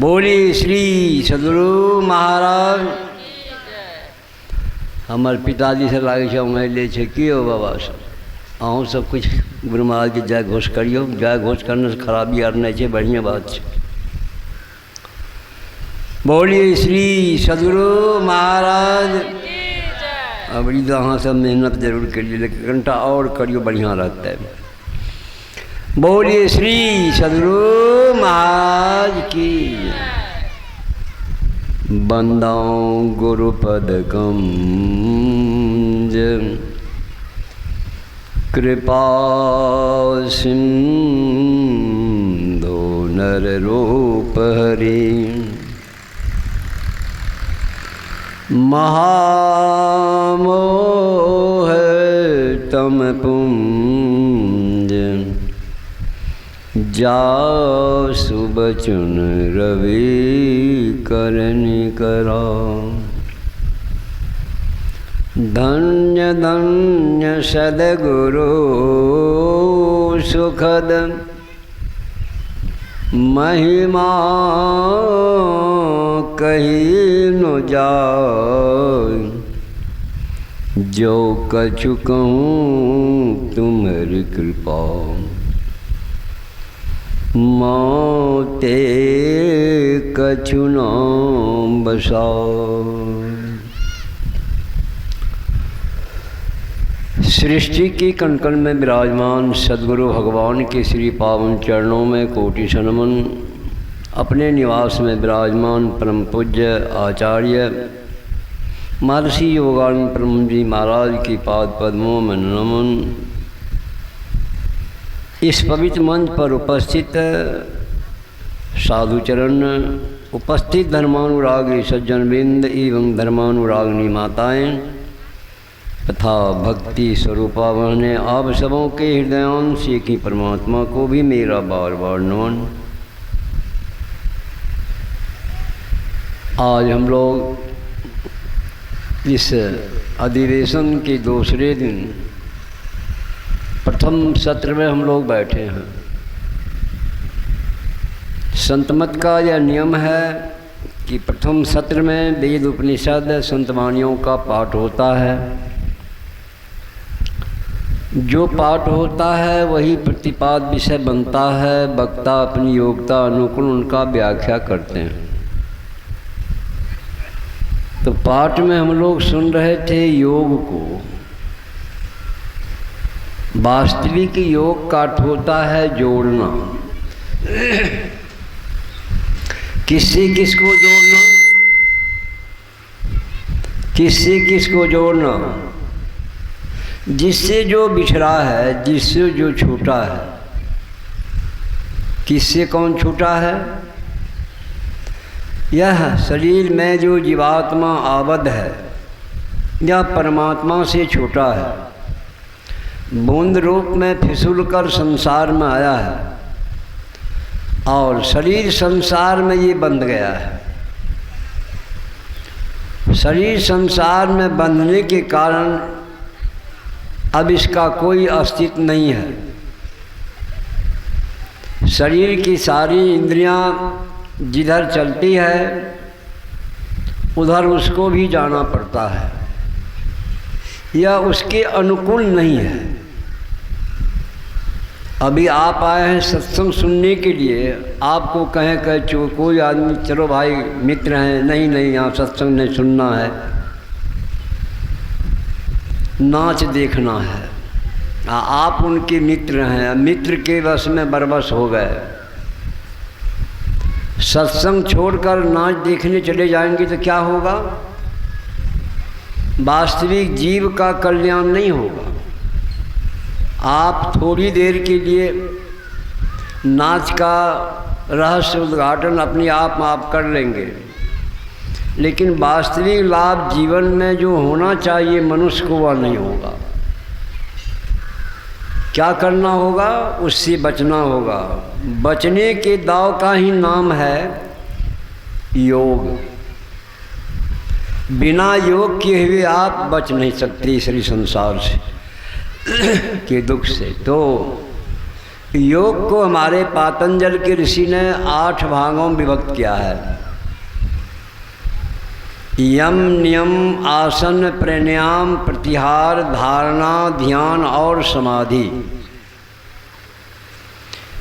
बोली श्री सदगुरु महाराज। हमारे पिताजी से लागे छो मैं ले छे कियो बाबा सब अहूँ सब कुछ गुरु महाराज के जय घोष करियो। जय घोष करने से खराबी आर नहीं छे, बढ़िया बात छे। बोलिए श्री सदगुरु महाराज। अब तो अहाँ सब मेहनत जरूर करिए, लेकिन घंटा और करियो, बढ़िया रहता है। बोलिए श्री सदगुरु महाराज की। बंदाऊं गुरुपद कमज कृपा सिंधु नर रूप हरि। महामोह तम पुंज जासु बचन रवि करनि करा। धन्य धन्य सद्गुरु सुखद महिमा कही न जाय। जो कछु कहूँ तुम्हारी कृपा मोते कछु न बसाओ। सृष्टि की कणकण में विराजमान सद्गुरु भगवान के श्री पावन चरणों में कोटि सनमन। अपने निवास में विराजमान परम पूज्य आचार्य महर्षि योगानंद ब्रह्म जी महाराज की पाद पद्मों में नमन। इस पवित्र मंच पर उपस्थित साधुचरण, उपस्थित धर्मानुरागी सज्जनवृंद एवं धर्मानुरागिनी माताएं तथा भक्ति स्वरूपा बहने, आप सबों के हृदयांश की परमात्मा को भी मेरा बार बार नमन। आज हम लोग इस अधिवेशन के दूसरे दिन प्रथम सत्र में हम लोग बैठे हैं। संतमत का यह नियम है कि प्रथम सत्र में वेद उपनिषद संतवाणियों का पाठ होता है। जो पाठ होता है वही प्रतिपाद विषय बनता है। वक्ता अपनी योग्यता अनुकूल उनका व्याख्या करते हैं। तो पाठ में हम लोग सुन रहे थे योग को। वास्तविक योग का अर्थ होता है जोड़ना। किससे किसको जोड़ना? किससे किसको जोड़ना? जिससे जो बिछड़ा है, जिससे जो छूटा है। किससे कौन छूटा है? यह शरीर में जो जीवात्मा आबद्ध है, यह परमात्मा से छूटा है। बूंद रूप में फिसल कर संसार में आया है और शरीर संसार में ये बंध गया है। शरीर संसार में बंधने के कारण अब इसका कोई अस्तित्व नहीं है। शरीर की सारी इंद्रियां जिधर चलती है उधर उसको भी जाना पड़ता है। यह उसके अनुकूल नहीं है। अभी आप आए हैं सत्संग सुनने के लिए, आपको कहें कि कोई आदमी चलो भाई मित्र हैं, नहीं नहीं यहाँ सत्संग नहीं सुनना है, नाच देखना है। आप उनके मित्र हैं, मित्र के वश में बरबस हो गए। सत्संग छोड़कर नाच देखने चले जाएंगे तो क्या होगा? वास्तविक जीव का कल्याण नहीं होगा। आप थोड़ी देर के लिए नाच का रहस्य उद्घाटन अपने आप कर लेंगे, लेकिन वास्तविक लाभ जीवन में जो होना चाहिए मनुष्य को वह नहीं होगा। क्या करना होगा? उससे बचना होगा। बचने के दाव का ही नाम है योग। बिना योग किए हुए आप बच नहीं सकते इस संसार से के दुख से। तो योग को हमारे पातंजल के ऋषि ने 8 भागों में विभक्त किया है। यम, नियम, आसन, प्राणायाम, प्रत्याहार, धारणा, ध्यान और समाधि।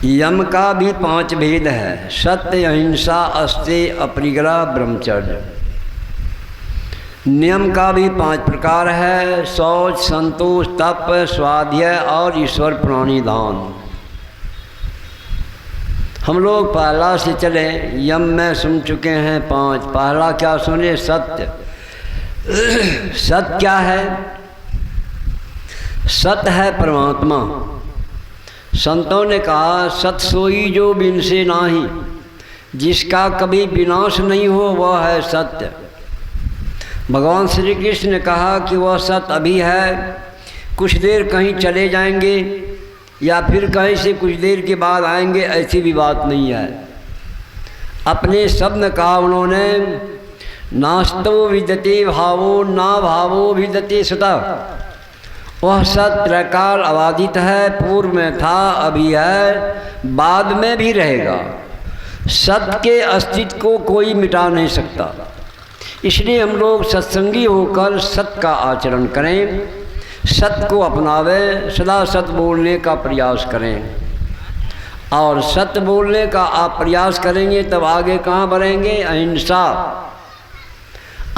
यम का भी 5 भेद है, सत्य, अहिंसा, अस्तेय, अपरिग्रह, ब्रह्मचर्य। नियम का भी 5 प्रकार है, शौच, संतोष, तप, स्वाध्याय और ईश्वर प्रणिधान। हम लोग पहला से चले, यम में सुन चुके हैं 5। पहला क्या सुने? सत्य। सत्य क्या है? सत्य है परमात्मा। संतों ने कहा, सत सोई जो बिन से नाही, जिसका कभी विनाश नहीं हो वह है सत्य। भगवान श्री कृष्ण ने कहा कि वह सत्य अभी है, कुछ देर कहीं चले जाएंगे या फिर कहीं से कुछ देर के बाद आएंगे, ऐसी भी बात नहीं है। अपने शब्द में कहा उन्होंने, नास्तो विद्यते भावो ना भावो विद्यते सता। वह सत्य त्रैकाल अबाधित है, पूर्व में था, अभी है, बाद में भी रहेगा। सत्य के अस्तित्व को कोई मिटा नहीं सकता। इसलिए हम लोग सत्संगी होकर सत्य का आचरण करें, सत्य को अपनावें, सदा सत्य बोलने का प्रयास करें। और सत्य बोलने का आप प्रयास करेंगे तब आगे कहाँ बढ़ेंगे? अहिंसा।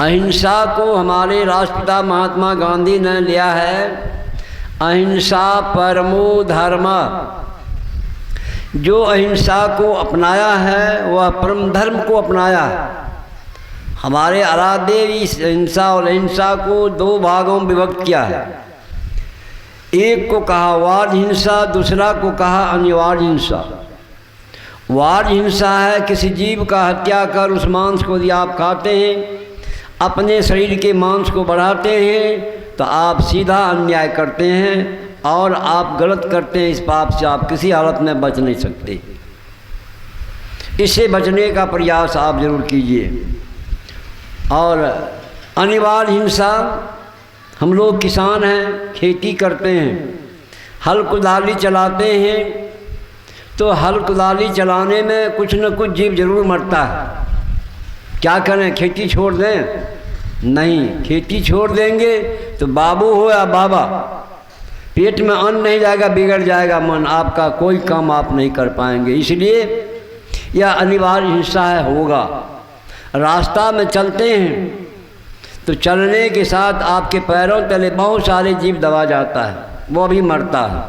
अहिंसा को हमारे राष्ट्रपिता महात्मा गांधी ने लिया है, अहिंसा परमो धर्म। जो अहिंसा को अपनाया है वह परम धर्म को अपनाया है। हमारे आराध्य इस अहिंसा और अहिंसा को 2 भागों में विभक्त किया है। एक को कहा वाद हिंसा, दूसरा को कहा अनिवार्य हिंसा। वाद हिंसा है किसी जीव का हत्या कर उस मांस को यदि आप खाते हैं, अपने शरीर के मांस को बढ़ाते हैं, तो आप सीधा अन्याय करते हैं और आप गलत करते हैं। इस पाप से आप किसी हालत में बच नहीं सकते। इससे बचने का प्रयास आप जरूर कीजिए। और अनिवार्य हिंसा, हम लोग किसान हैं, खेती करते हैं, हल कुदाली चलाते हैं, तो हल कुदाली चलाने में कुछ न कुछ जीव जरूर मरता है। क्या करें? खेती छोड़ दें? नहीं, खेती छोड़ देंगे तो बाबू हो या बाबा, पेट में अन्न नहीं जाएगा, बिगड़ जाएगा मन, आपका कोई काम आप नहीं कर पाएंगे। इसलिए यह अनिवार्य हिंसा है, होगा। रास्ता में चलते हैं तो चलने के साथ आपके पैरों तले बहुत सारे जीव दबा जाता है, वो भी मरता है,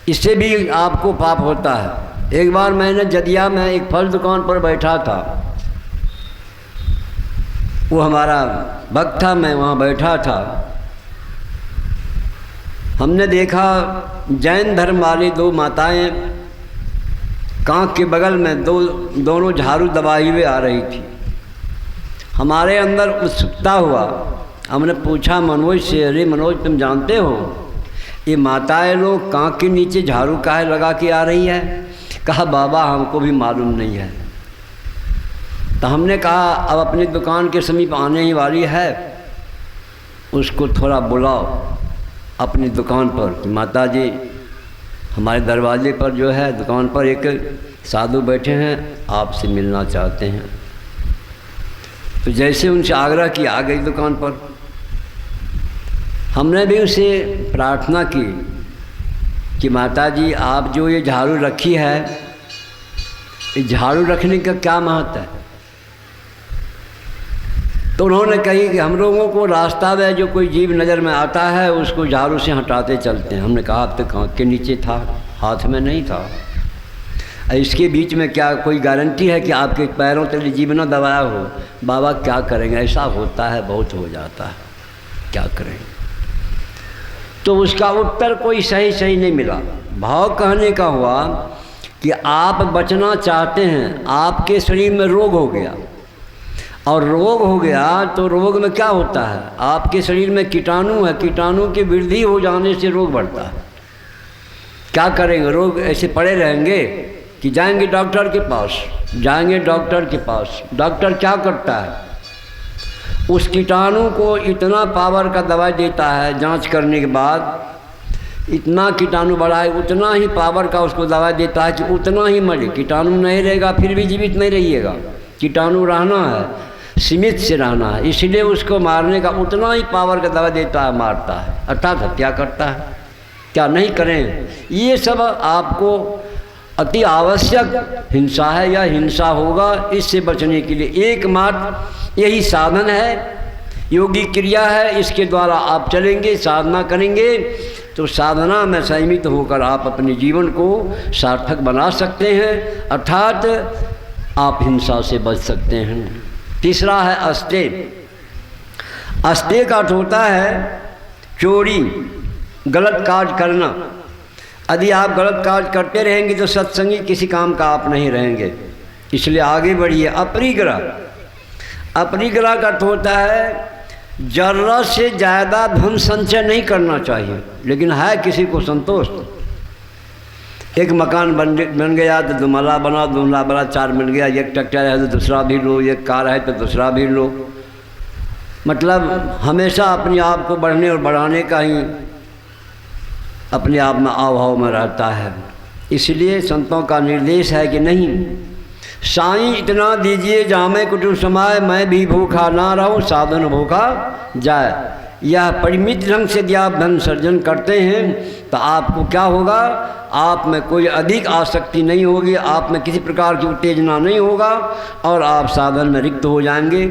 इससे भी आपको पाप होता है। एक बार मैंने जदिया में एक फल दुकान पर बैठा था, वो हमारा भक्त था, मैं वहाँ बैठा था। हमने देखा जैन धर्म वाली 2 माताएं कांख के बगल में दोनों झाड़ू दबाई हुए आ रही थी। हमारे अंदर उत्सुकता हुआ, हमने पूछा मनोज से, अरे मनोज तुम जानते हो ये माताएं लोग कांख के नीचे झाड़ू काहे लगा के आ रही है? कहा बाबा हमको भी मालूम नहीं है। तो हमने कहा अब अपनी दुकान के समीप आने ही वाली है, उसको थोड़ा बुलाओ अपनी दुकान पर कि माता जी हमारे दरवाजे पर जो है दुकान पर एक साधु बैठे हैं, आपसे मिलना चाहते हैं। तो जैसे उनसे आग्रह किया, आ गई दुकान पर। हमने भी उसे प्रार्थना की कि माता जी आप जो ये झाड़ू रखी है, इस झाड़ू रखने का क्या महत्व है? तो उन्होंने कही कि हम लोगों को रास्ता में जो कोई जीव नज़र में आता है उसको झाड़ू से हटाते चलते हैं। हमने कहा अब तक कांख के नीचे था, हाथ में नहीं था, इसके बीच में क्या कोई गारंटी है कि आपके पैरों तले जीव न दबाया हो? बाबा क्या करेंगे, ऐसा होता है, बहुत हो जाता है, क्या करेंगे? तो उसका उत्तर कोई सही नहीं मिला। भाव कहने का हुआ कि आप बचना चाहते हैं, आपके शरीर में रोग हो गया, और रोग हो गया तो रोग में क्या होता है? आपके शरीर में कीटाणु है, कीटाणु की वृद्धि हो जाने से रोग बढ़ता है। क्या करेंगे? रोग ऐसे पड़े रहेंगे कि जाएंगे डॉक्टर के पास, जाएंगे डॉक्टर के पास। डॉक्टर क्या करता है? उस कीटाणु को इतना पावर का दवाई देता है जांच करने के बाद इतना कीटाणु बढ़ाए उतना ही पावर का उसको दवा देता है कि उतना ही मरे। कीटाणु नहीं रहेगा फिर भी जीवित नहीं रहिएगा, कीटाणु रहना है, सीमित से रहना है, इसलिए उसको मारने का उतना ही पावर का दवा देता है, मारता है, अर्थात हत्या करता है। क्या नहीं करें? ये सब आपको अति आवश्यक हिंसा है या हिंसा होगा, इससे बचने के लिए एकमात्र यही साधन है, योगी क्रिया है। इसके द्वारा आप चलेंगे, साधना करेंगे तो साधना में संयमित होकर आप अपने जीवन को सार्थक बना सकते हैं, अर्थात आप हिंसा से बच सकते हैं। तीसरा है अस्ते। अस्ते का अर्थ होता है चोरी, गलत कार्य करना। यदि आप गलत कार्य करते रहेंगे तो सत्संगी किसी काम का आप नहीं रहेंगे, इसलिए आगे बढ़िए। अपरिग्रह, अपरिग्रह का अर्थ होता है जरूरत से ज़्यादा धन संचय नहीं करना चाहिए, लेकिन है किसी को संतोष। एक मकान बन गया तो दुमला बना, दुमला बना, 4 मिल गया, एक ट्रैक्टर है तो दूसरा भी लो, एक कार है तो दूसरा भी लो। मतलब हमेशा अपने आप को बढ़ने और बढ़ाने का ही अपने आप में अभाव में रहता है। इसलिए संतों का निर्देश है कि नहीं, साईं इतना दीजिए जामे कुटुंब समाए, मैं भी भूखा ना रहूं, साधन भूखा जाए। यह परिमित ढंग से यदि आप धन सर्जन करते हैं तो आपको क्या होगा, आप में कोई अधिक आसक्ति नहीं होगी, आप में किसी प्रकार की उत्तेजना नहीं होगा और आप साधन में रिक्त हो जाएंगे।